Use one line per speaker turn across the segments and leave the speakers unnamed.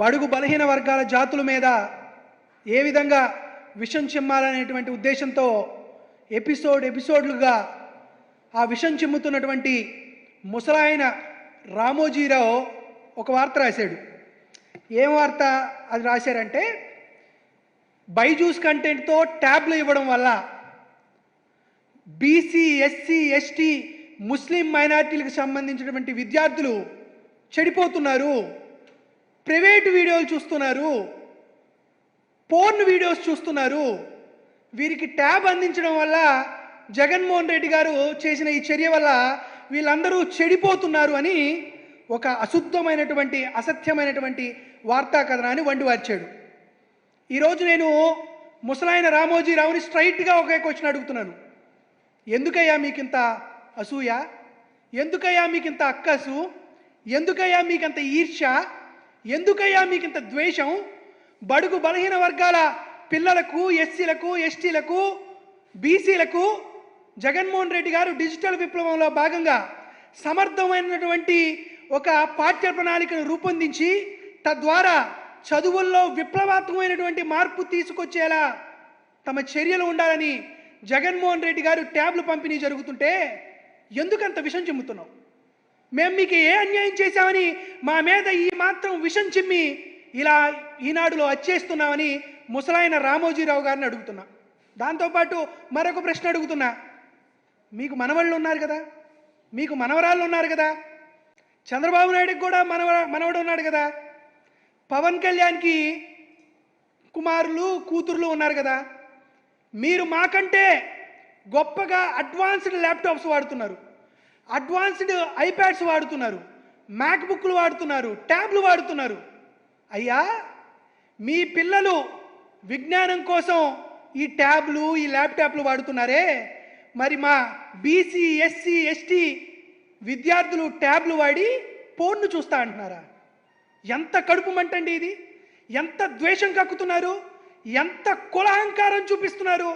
బడుగు బలహీన వర్గాల జాతుల మీద ఏ విధంగా విషం చిమ్మాలనేటువంటి ఉద్దేశంతో ఎపిసోడ్లుగా ఆ విషం చిమ్ముతున్నటువంటి ముసలాయన రామోజీరావు ఒక వార్త రాశాడు. ఏం వార్త అది రాశారంటే, బైజూస్ కంటెంట్తో ట్యాబ్లు ఇవ్వడం వల్ల బీసీ, ఎస్సీ, ఎస్టీ, ముస్లిం మైనార్టీలకు సంబంధించినటువంటి విద్యార్థులు చెడిపోతున్నారు, ప్రైవేటు వీడియోలు చూస్తున్నారు, పోర్న్ వీడియోస్ చూస్తున్నారు. వీరికి ట్యాబ్ అందించడం వల్ల జగన్మోహన్ రెడ్డి గారు చేసిన ఈ చర్య వల్ల వీళ్ళందరూ చెడిపోతున్నారు అని ఒక అశుద్ధమైనటువంటి అసత్యమైనటువంటి వార్తా కథనాన్ని వండివార్చాడు. ఈరోజు నేను ముసలాయన రామోజీరావుని స్ట్రైట్గా ఒకే క్వశ్చన్ అడుగుతున్నాను. ఎందుకయ్యా మీకింత అసూయ? ఎందుకయ్యా మీకింత అక్కసు? ఎందుకయ్యా మీకంత ఈర్ష్య? ఎందుకయ్యా మీకింత ద్వేషం? బడుగు బలహీన వర్గాల పిల్లలకు, ఎస్సీలకు, ఎస్టీలకు, బీసీలకు జగన్మోహన్ రెడ్డి గారు డిజిటల్ విప్లవంలో భాగంగా సమర్థమైనటువంటి ఒక పాఠ్య ప్రణాళికను రూపొందించి తద్వారా చదువుల్లో విప్లవాత్మకమైనటువంటి మార్పు తీసుకొచ్చేలా తమ చర్యలు ఉండాలని జగన్మోహన్ రెడ్డి గారు ట్యాబ్లు పంపిణీ జరుగుతుంటే ఎందుకంత విషం చిమ్ముతున్నావు? మేము మీకు ఏ అన్యాయం చేశామని మా మీద ఈ మాత్రం విషం చిమ్మి ఇలా ఈనాడులో వచ్చేస్తున్నామని ముసలాయన రామోజీరావు గారిని అడుగుతున్నా. దాంతోపాటు మరొక ప్రశ్న అడుగుతున్నా. మీకు మనవళ్ళు ఉన్నారు కదా, మీకు మనవరాళ్ళు ఉన్నారు కదా, చంద్రబాబు నాయుడుకి కూడా మనవడు ఉన్నాడు కదా, పవన్ కళ్యాణ్కి కుమారులు, కూతుర్లు ఉన్నారు కదా. మీరు మాకంటే గొప్పగా అడ్వాన్స్డ్ ల్యాప్టాప్స్ వాడుతున్నారు, అడ్వాన్స్డ్ ఐప్యాడ్స్ వాడుతున్నారు, మ్యాక్బుక్లు వాడుతున్నారు, ట్యాబ్లు వాడుతున్నారు. అయ్యా, మీ పిల్లలు విజ్ఞానం కోసం ఈ ట్యాబ్లు, ఈ ల్యాప్టాప్లు వాడుతున్నారే, మరి మా బీసీ, ఎస్సీ, ఎస్టీ విద్యార్థులు ట్యాబ్లు వాడి పోర్ను చూస్తా అంటున్నారా? ఎంత కడుపు మంటండి ఇది! ఎంత ద్వేషం కక్కుతున్నారు, ఎంత కులహంకారం చూపిస్తున్నారు,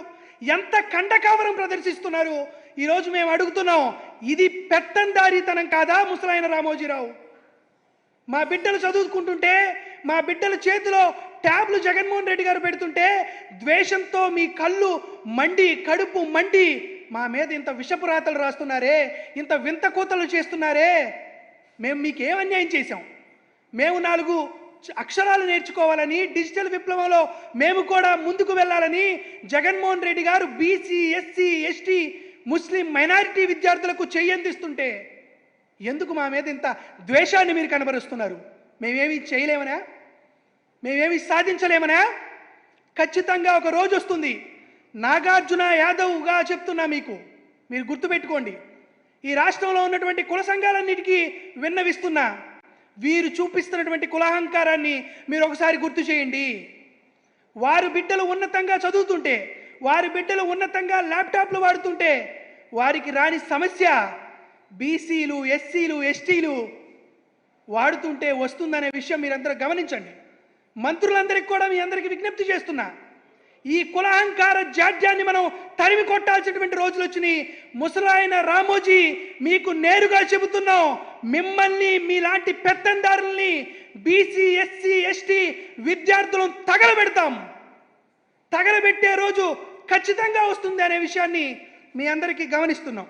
ఎంత కండకావరం ప్రదర్శిస్తున్నారు. ఈరోజు మేము అడుగుతున్నాం, ఇది పెత్తందారీతనం కాదా ముసలాయన రామోజీరావు? మా బిడ్డలు చదువుకుంటుంటే, మా బిడ్డల చేతిలో ట్యాబ్లు జగన్మోహన్ రెడ్డి గారు పెడుతుంటే ద్వేషంతో మీ కళ్ళు మండి, కడుపు మండి మా మీద ఇంత విషపురాతలు రాస్తున్నారే, ఇంత వింత కూతలు చేస్తున్నారే. మేము మీకేం అన్యాయం చేశాం? మేము 4 అక్షరాలు నేర్చుకోవాలని, డిజిటల్ విప్లవంలో మేము కూడా ముందుకు వెళ్ళాలని జగన్మోహన్ రెడ్డి గారు బీసీ, ఎస్సీ, ఎస్టీ, ముస్లిం మైనారిటీ విద్యార్థులకు చెయ్యందిస్తుంటే ఎందుకు మా మీద ఇంత ద్వేషాన్ని మీరు కనబరుస్తున్నారు? మేమేమి చేయలేమనా? మేమేమి సాధించలేమనా? ఖచ్చితంగా ఒక రోజు వస్తుంది. నాగార్జున యాదవ్గా చెప్తున్నా మీకు, మీరు గుర్తుపెట్టుకోండి. ఈ రాష్ట్రంలో ఉన్నటువంటి కుల సంఘాలన్నిటికీ విన్నవిస్తున్నా, వీరు చూపిస్తున్నటువంటి కులహంకారాన్ని మీరు ఒకసారి గుర్తు చేయండి. వారి బిడ్డలు ఉన్నతంగా చదువుతుంటే, వారి బిడ్డలు ఉన్నతంగా ల్యాప్టాప్లు వాడుతుంటే వారికి రాని సమస్య బీసీలు, ఎస్సీలు, ఎస్టీలు వాడుతుంటే వస్తుందనే విషయం మీరందరూ గమనించండి. మంత్రులందరికీ కూడా మీ అందరికీ విజ్ఞప్తి చేస్తున్నా, ఈ కులహంకార జాడ్యాన్ని మనం తరిమి కొట్టాల్సినటువంటి రోజులు వచ్చినాయి. ముసలాయన రామోజీ, మీకు నేరుగా చెబుతున్నాం, మిమ్మల్ని, మీలాంటి పెత్తందారుల్ని, బీసీ, ఎస్సీ, ఎస్టీ విద్యార్థులను తగలబెడతాం. తగలబెట్టే రోజు ఖచ్చితంగా వస్తుంది అనే విషయాన్ని మీ అందరికీ గమనిస్తున్నాం.